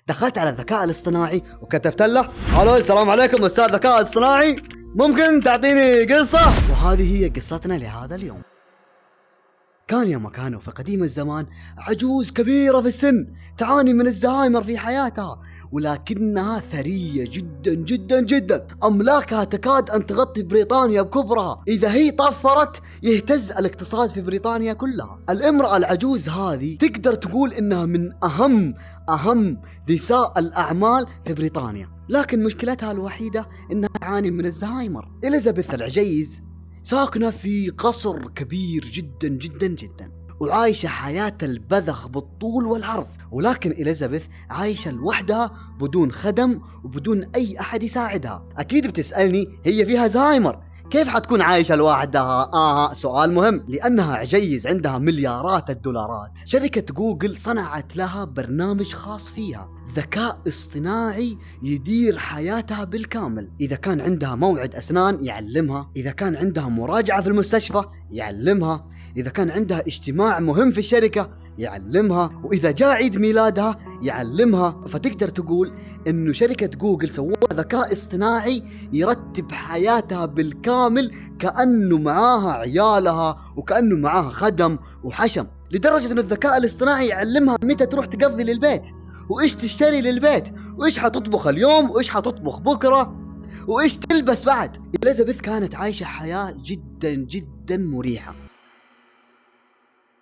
دخلت على الذكاء الاصطناعي وكتبت له: الو السلام عليكم استاذ ذكاء اصطناعي، ممكن تعطيني قصة؟ وهذه هي قصتنا لهذا اليوم. كان يوم كانوا في قديم الزمان عجوز كبيرة في السن تعاني من الزهايمر في حياتها، ولكنها ثرية جدا جدا جدا، أملاكها تكاد أن تغطي بريطانيا بكبرها، إذا هي طفرت يهتز الاقتصاد في بريطانيا كلها. الامرأة العجوز هذه تقدر تقول إنها من أهم نساء الأعمال في بريطانيا، لكن مشكلتها الوحيدة إنها تعاني من الزهايمر. إليزابيث العجيز ساكنة في قصر كبير جدا جدا جدا، وعايشة حياة البذخ بالطول والعرض، ولكن إليزابيث عايشة لوحدها بدون خدم وبدون أي أحد يساعدها. أكيد بتسألني هي فيها زهايمر، كيف حتكون عايشة لوحدها؟ سؤال مهم، لأنها عجيز عندها مليارات الدولارات. شركة جوجل صنعت لها برنامج خاص فيها، ذكاء اصطناعي يدير حياتها بالكامل. إذا كان عندها موعد أسنان يعلمها، إذا كان عندها مراجعة في المستشفى يعلمها، إذا كان عندها اجتماع مهم في الشركة يعلمها، وإذا جاء عيد ميلادها يعلمها. فتقدر تقول إنه شركة جوجل سووا ذكاء اصطناعي يرتب حياتها بالكامل، كأنه معاها عيالها وكأنه معاها خدم وحشم، لدرجة إنه الذكاء الاصطناعي يعلمها متى تروح تقضي للبيت، وإيش تشتري للبيت، وإيش حتطبخ اليوم، وإيش حتطبخ بكرة، وإيش تلبس بعد. إليزابيث كانت عايشة حياة جدا جدا مريحة.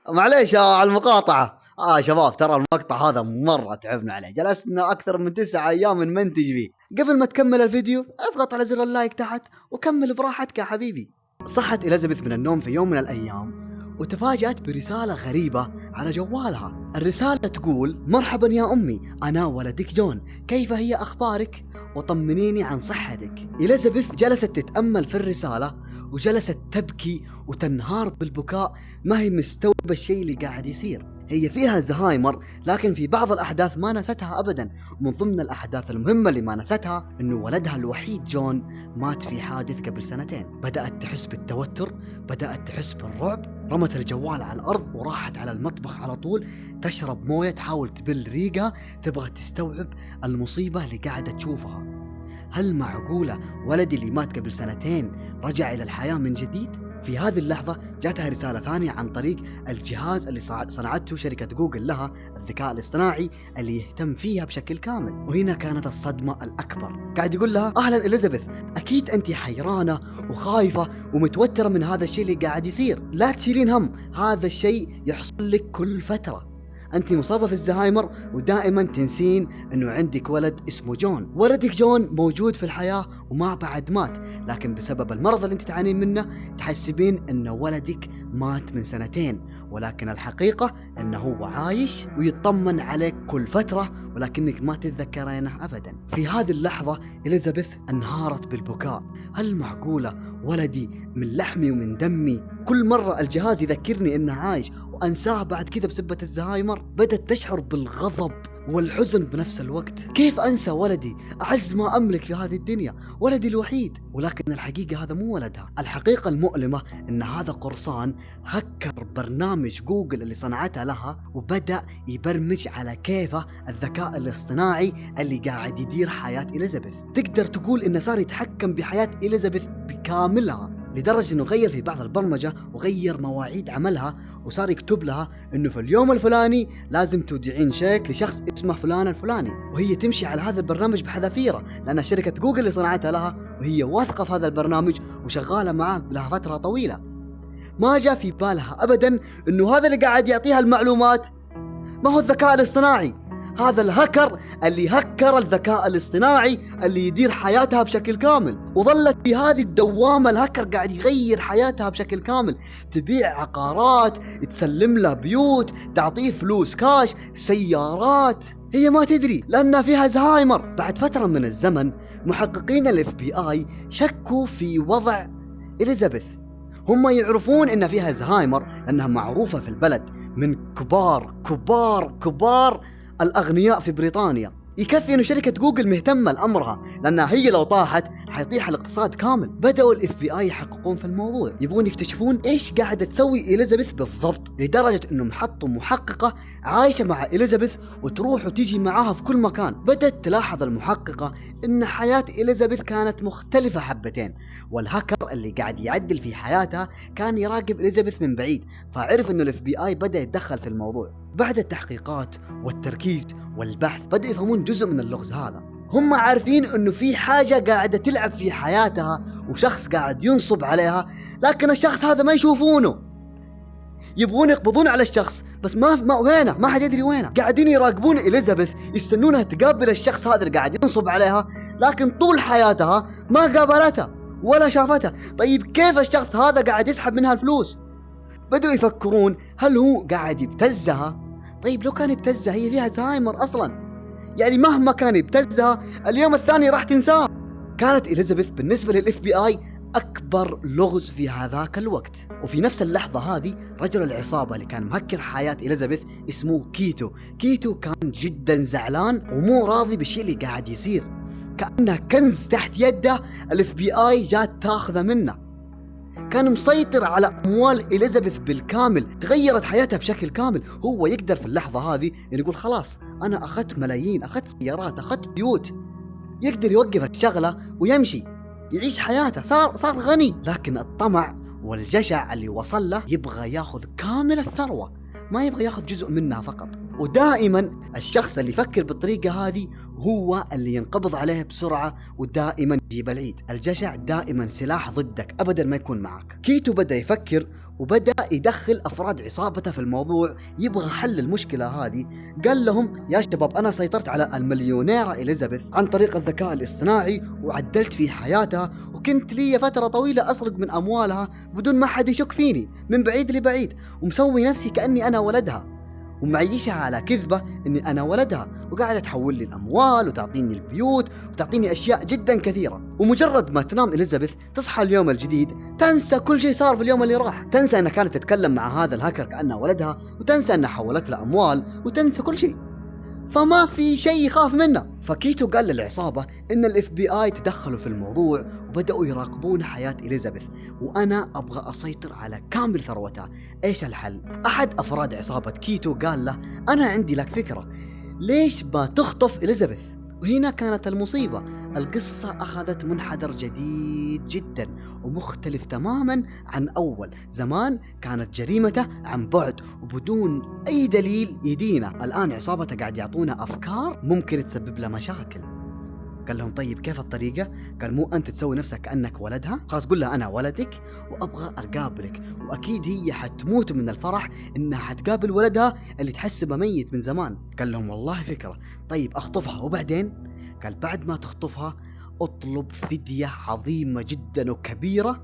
معليش على المقاطعة شباب، ترى المقطع هذا مرة تعبنا عليه، جلسنا أكثر من 9 أيام نمنتج فيه. قبل ما تكمل الفيديو اضغط على زر اللايك تحت وكمل براحتك يا حبيبي. صحت إليزابيث من النوم في يوم من الأيام وتفاجأت برسالة غريبة على جوالها. الرسالة تقول: مرحبا يا أمي، أنا ولدك جون، كيف هي أخبارك؟ وطمنيني عن صحتك. إليزابيث جلست تتأمل في الرسالة وجلست تبكي وتنهار بالبكاء، ما هي مستوعبة الشيء اللي قاعد يصير. هي فيها زهايمر، لكن في بعض الأحداث ما نستها أبدا. ومن ضمن الأحداث المهمة اللي ما نستها إنه ولدها الوحيد جون مات في حادث قبل 2 سنين. بدأت تحس بالتوتر، بدأت تحس بالرعب، رمت الجوال على الأرض وراحت على المطبخ على طول تشرب موية، تحاول تبل ريقها، تبغى تستوعب المصيبة اللي قاعدة تشوفها. هل معقولة ولدي اللي مات قبل 2 سنين رجع إلى الحياة من جديد؟ في هذه اللحظة جاتها رسالة ثانية عن طريق الجهاز اللي صنعته شركة جوجل لها، الذكاء الاصطناعي اللي يهتم فيها بشكل كامل. وهنا كانت الصدمة الأكبر. قاعد يقول لها: أهلا إليزابيث، أكيد أنت حيرانة وخايفة ومتوترة من هذا الشيء اللي قاعد يصير. لا تشيلين هم، هذا الشيء يحصل لك كل فترة. أنت مصابة في الزهايمر ودائما تنسين أنه عندك ولد اسمه جون. ولدك جون موجود في الحياة وما بعد مات، لكن بسبب المرض اللي أنت تعانين منه تحسبين أنه ولدك مات من 2 سنين، ولكن الحقيقة أنه هو عايش ويطمن عليك كل فترة، ولكنك ما تتذكرينه أبدا. في هذه اللحظة إليزابيث انهارت بالبكاء. هل معقولة ولدي من لحمي ومن دمي كل مرة الجهاز يذكرني أنه عايش وأنساه بعد كذا بسبة الزهايمر؟ بدأت تشعر بالغضب والحزن بنفس الوقت. كيف أنسى ولدي، أعز ما أملك في هذه الدنيا، ولدي الوحيد؟ ولكن الحقيقة هذا مو ولدها. الحقيقة المؤلمة أن هذا قرصان هكر برنامج جوجل اللي صنعتها لها، وبدأ يبرمج على كيفه الذكاء الاصطناعي اللي قاعد يدير حياة إليزابيث. تقدر تقول إنه صار يتحكم بحياة إليزابيث بكاملها، لدرجة انه غير في بعض البرمجة وغير مواعيد عملها، وصار يكتب لها انه في اليوم الفلاني لازم تودعين شيك لشخص اسمه فلان الفلاني، وهي تمشي على هذا البرنامج بحذافيره، لان شركة جوجل اللي صنعتها لها وهي واثقة في هذا البرنامج وشغالة معه لها فترة طويلة. ما جاء في بالها ابدا انه هذا اللي قاعد يعطيها المعلومات ما هو الذكاء الاصطناعي، هذا الهكر اللي هكر الذكاء الاصطناعي اللي يدير حياتها بشكل كامل. وظلت في هذه الدوامة الهكر قاعد يغير حياتها بشكل كامل، تبيع عقارات، تسلم له بيوت، تعطيه فلوس كاش، سيارات. هي ما تدري لأنها فيها زهايمر. بعد فترة من الزمن محققين ال FBI شكوا في وضع إليزابيث. هم يعرفون إن فيها زهايمر لأنها معروفة في البلد من كبار الأغنياء في بريطانيا، يكفي انه شركة جوجل مهتمة لامرها، لانها هي لو طاحت حيطيح الاقتصاد كامل. بدأوا الاف بي اي يحققون في الموضوع، يبغون يكتشفون ايش قاعدة تسوي اليزابيث بالضبط، لدرجة انهم حطوا محققة عايشة مع اليزابيث وتروح وتيجي معاها في كل مكان. بدأت تلاحظ المحققة ان حياة اليزابيث كانت مختلفة حبتين، والهاكر اللي قاعد يعدل في حياتها كان يراقب اليزابيث من بعيد، فعرف انه الاف بي اي بدأ يتدخل في الموضوع. بعد التحقيقات والتركيز والبحث بدأوا يفهمون جزء من اللغز هذا. هم عارفين انه في حاجة قاعدة تلعب في حياتها وشخص قاعد ينصب عليها، لكن الشخص هذا ما يشوفونه. يبغون يقبضون على الشخص بس ما وينه، ما حد يدري وينه. قاعدين يراقبون اليزابيث يستنونها تقابل الشخص هذا اللي قاعد ينصب عليها، لكن طول حياتها ما قابلتها ولا شافتها. طيب كيف الشخص هذا قاعد يسحب منها الفلوس؟ بدأوا يفكرون هل هو قاعد يبتزها؟ طيب لو كان يبتزها هي فيها زهايمر أصلا، يعني مهما كان يبتزها اليوم الثاني راح تنساه. كانت إليزابيث بالنسبة للإف بي آي أكبر لغز في هذاك الوقت. وفي نفس اللحظة هذه رجل العصابة اللي كان مهكر حياة إليزابيث اسمه كيتو كان جدا زعلان ومو راضي بالشيء اللي قاعد يصير، كأنه كنز تحت يده الإف بي آي جات تاخذه منه. كان مسيطر على أموال إليزابيث بالكامل، تغيرت حياتها بشكل كامل. هو يقدر في اللحظة هذه يعني يقول خلاص أنا أخذت ملايين، أخذت سيارات، أخذت بيوت، يقدر يوقف الشغلة ويمشي يعيش حياته، صار غني. لكن الطمع والجشع اللي وصل له يبغى ياخذ كامل الثروة، ما يبغى ياخذ جزء منها فقط. ودائما الشخص اللي يفكر بالطريقة هذه هو اللي ينقبض عليه بسرعة ودائما يجيب العيد. الجشع دائما سلاح ضدك، أبدا ما يكون معك. كيتو بدأ يفكر وبدأ يدخل أفراد عصابته في الموضوع، يبغى حل المشكلة هذه. قال لهم يا شباب أنا سيطرت على المليونيرة إليزابيث عن طريق الذكاء الاصطناعي وعدلت في حياتها، وكنت لي فترة طويلة أسرق من أموالها بدون ما حد يشك فيني من بعيد لبعيد، ومسوي نفسي كأني أنا ولدها، ومعيشها على كذبة اني انا ولدها، وقاعدة تحول لي الاموال وتعطيني البيوت وتعطيني اشياء جدا كثيرة. ومجرد ما تنام إليزابيث تصحى اليوم الجديد تنسى كل شيء صار في اليوم اللي راح، تنسى انها كانت تتكلم مع هذا الهاكر كأنه ولدها، وتنسى انها حولت له اموال، وتنسى كل شيء، فما في شيء يخاف منه. فكيتو قال للعصابة ان الاف بي اي تدخلوا في الموضوع وبدأوا يراقبون حياة إليزابيث، وانا ابغى اسيطر على كامل ثروتها. ايش الحل؟ احد افراد عصابة كيتو قال له انا عندي لك فكرة، ليش ما تخطف إليزابيث؟ وهنا كانت المصيبة، القصة أخذت منحدر جديد جدا ومختلف تماما عن أول. زمان كانت جريمته عن بعد وبدون أي دليل يدينا، الآن عصابته قاعد يعطونا أفكار ممكن تسبب له مشاكل. قال لهم طيب كيف الطريقة؟ قال مو أنت تسوي نفسك كأنك ولدها، خلاص قل لها أنا ولدك وأبغى أقابلك، وأكيد هي حتموت من الفرح إنها حتقابل ولدها اللي تحسبه ميت من زمان. قال لهم والله فكرة، طيب أخطفها وبعدين؟ قال بعد ما تخطفها اطلب فدية عظيمة جدا وكبيرة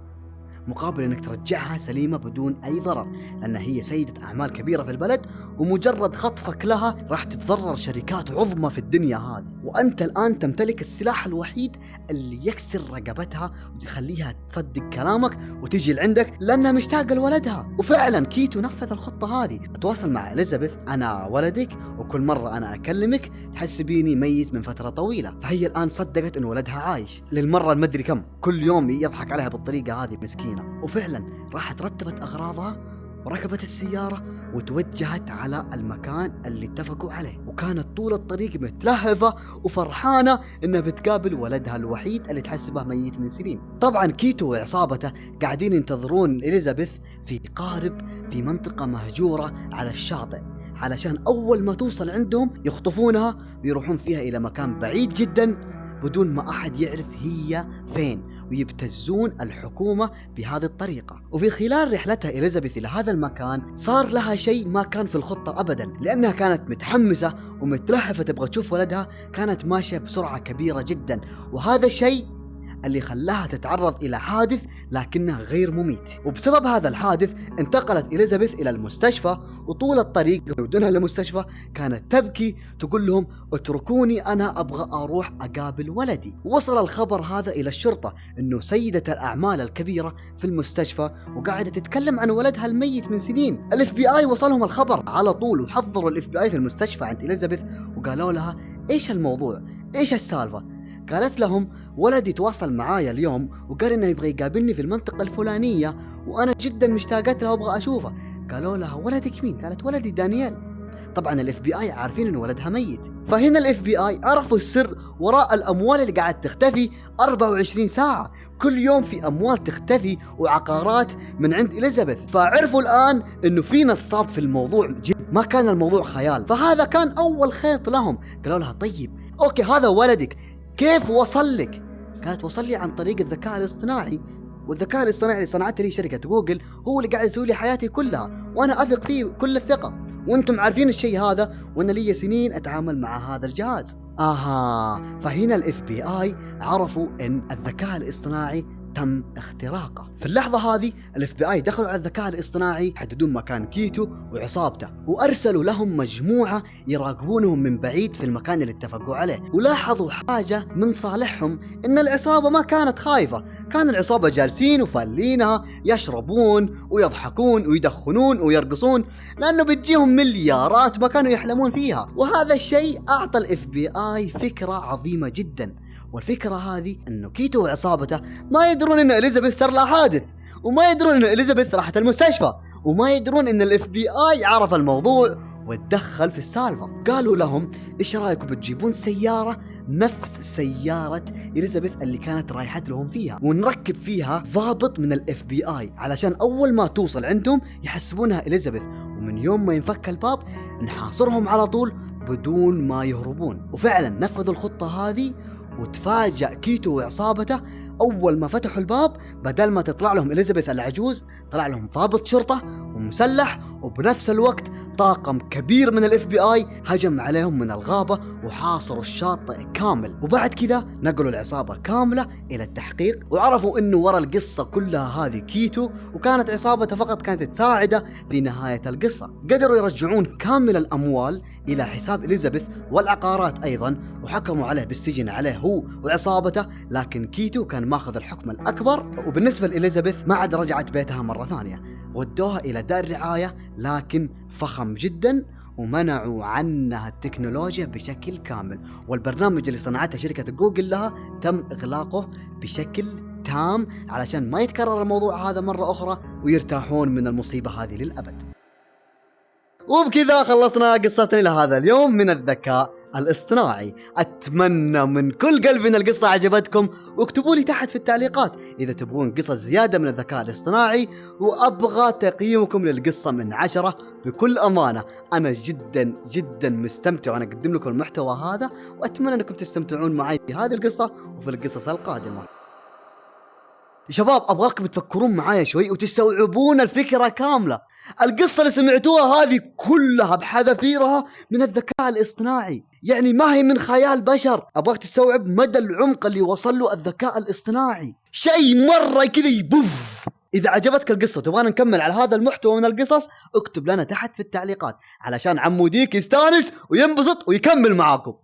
مقابل انك ترجعها سليمة بدون اي ضرر، لان هي سيدة اعمال كبيرة في البلد، ومجرد خطفك لها راح تتضرر شركات عظمى في الدنيا هذه، وانت الان تمتلك السلاح الوحيد اللي يكسر رقبتها وتخليها تصدق كلامك وتجي لعندك لانها مشتاقة لولدها. وفعلا كيتو نفذ الخطة هذه، تواصل مع إليزابيث انا ولدك، وكل مرة انا اكلمك تحسبيني ميت من فترة طويلة. فهي الان صدقت ان ولدها عايش للمرة المدري كم، كل يوم يضحك عليها بالطريقة هذه مسكين. وفعلا راحت رتبت أغراضها وركبت السيارة وتوجهت على المكان اللي اتفقوا عليه، وكانت طول الطريق متلهفة وفرحانة انها بتقابل ولدها الوحيد اللي تحسبه ميت من سنين. طبعا كيتو وعصابته قاعدين ينتظرون إليزابيث في قارب في منطقة مهجورة على الشاطئ، علشان أول ما توصل عندهم يخطفونها ويروحون فيها إلى مكان بعيد جدا بدون ما أحد يعرف هي فين، ويبتزون الحكومة بهذه الطريقة. وفي خلال رحلتها إليزابيث إلى هذا المكان صار لها شيء ما كان في الخطة أبدا، لأنها كانت متحمسة ومتلهفة تبغى تشوف ولدها، كانت ماشية بسرعة كبيرة جدا، وهذا الشيء اللي خلاها تتعرض إلى حادث لكنه غير مميت. وبسبب هذا الحادث انتقلت إليزابيث إلى المستشفى، وطول الطريق يودونها للمستشفى كانت تبكي تقول لهم اتركوني أنا أبغى أروح أقابل ولدي. وصل الخبر هذا إلى الشرطة إنه سيدة الأعمال الكبيرة في المستشفى وقاعدة تتكلم عن ولدها الميت من سنين. ال FBI وصلهم الخبر على طول، وحضروا ال FBI في المستشفى عند إليزابيث وقالوا لها إيش الموضوع؟ إيش السالفة؟ قالت لهم ولدي تواصل معايا اليوم وقال إنه يبغى يقابلني في المنطقة الفلانية وأنا جدا مشتاقت له وأبغى أشوفه. قالوا لها ولدك مين؟ قالت ولدي دانيال. طبعا ال FBI عارفين إنه ولدها ميت، فهنا ال FBI عرفوا السر وراء الأموال اللي قاعد تختفي 24 ساعة. كل يوم في أموال تختفي وعقارات من عند إليزابيث، فعرفوا الآن إنه في نصاب في الموضوع جد، ما كان الموضوع خيال. فهذا كان أول خيط لهم. قالوا لها طيب أوكي هذا ولدك، كيف وصل لك؟ قالت وصل لي عن طريق الذكاء الاصطناعي، والذكاء الاصطناعي اللي صنعته لي شركة جوجل هو اللي قاعد يسوي لي حياتي كلها، وأنا أثق فيه كل الثقة، وأنتم عارفين الشيء هذا، وأنا لي سنين أتعامل مع هذا الجهاز. فهنا ال FBI عرفوا إن الذكاء الاصطناعي تم اختراقه. في اللحظة هذه ال FBI دخلوا على الذكاء الاصطناعي، حددون مكان كيتو وعصابته، وأرسلوا لهم مجموعة يراقبونهم من بعيد في المكان اللي اتفقوا عليه. ولاحظوا حاجة من صالحهم، إن العصابة ما كانت خايفة، كان العصابة جالسين وفالينها يشربون ويضحكون ويدخنون ويرقصون، لأنه بتجيهم مليارات ما كانوا يحلمون فيها. وهذا الشيء أعطى ال FBI فكرة عظيمة جدا، والفكرة هذه انه كيتو وعصابته ما يدرون ان إليزابيث صار لها حادث، وما يدرون ان إليزابيث راحت المستشفى، وما يدرون ان ال FBI عرف الموضوع وتدخل في السالفة. قالوا لهم ايش رايكم بتجيبون سيارة نفس سيارة إليزابيث اللي كانت رايحت لهم فيها، ونركب فيها ضابط من ال FBI علشان اول ما توصل عندهم يحسبونها إليزابيث، ومن يوم ما ينفك الباب نحاصرهم على طول بدون ما يهربون. وفعلا نفذوا الخطة هذه، وتفاجأ كيتو وعصابته أول ما فتحوا الباب، بدل ما تطلع لهم إليزابيث العجوز طلع لهم ضابط شرطة ومسلح، وبنفس الوقت طاقم كبير من ال FBI هجم عليهم من الغابة وحاصروا الشاطئ كامل. وبعد كذا نقلوا العصابة كاملة إلى التحقيق، وعرفوا إنه ورا القصة كلها هذه كيتو، وكانت عصابته فقط كانت تساعده في نهاية القصة. قدروا يرجعون كامل الأموال إلى حساب إليزابيث والعقارات أيضا، وحكموا عليه بالسجن عليه هو وعصابته، لكن كيتو كان ماخذ الحكم الأكبر. وبالنسبة لإليزابيث ما عاد رجعت بيتها مرة ثانية، ودوها إلى دار رعاية لكن فخم جدا، ومنعوا عنها التكنولوجيا بشكل كامل، والبرنامج اللي صنعته شركة جوجل لها تم إغلاقه بشكل تام علشان ما يتكرر الموضوع هذا مرة أخرى ويرتاحون من المصيبة هذه للأبد. وبكذا خلصنا قصتنا لهذا اليوم من الذكاء الاصطناعي. أتمنى من كل قلب إن القصة عجبتكم، واكتبوا لي تحت في التعليقات إذا تبغون قصص زيادة من الذكاء الاصطناعي، وأبغى تقييمكم للقصة من 10 بكل أمانة. أنا جدا جدا مستمتع وأنا أقدم لكم المحتوى هذا، وأتمنى أنكم تستمتعون معي في هذه القصة وفي القصص القادمة. شباب أبغاكم تفكرون معايا شوي وتستوعبون الفكرة كاملة. القصة اللي سمعتوها هذه كلها بحذافيرها من الذكاء الاصطناعي، يعني ما هي من خيال بشر. أبغاك تستوعب مدى العمق اللي وصل له الذكاء الاصطناعي، شيء مرة كذا يبوف. إذا عجبتك القصة تبغانا نكمل على هذا المحتوى من القصص، اكتب لنا تحت في التعليقات علشان عموديك يستانس وينبسط ويكمل معاكم.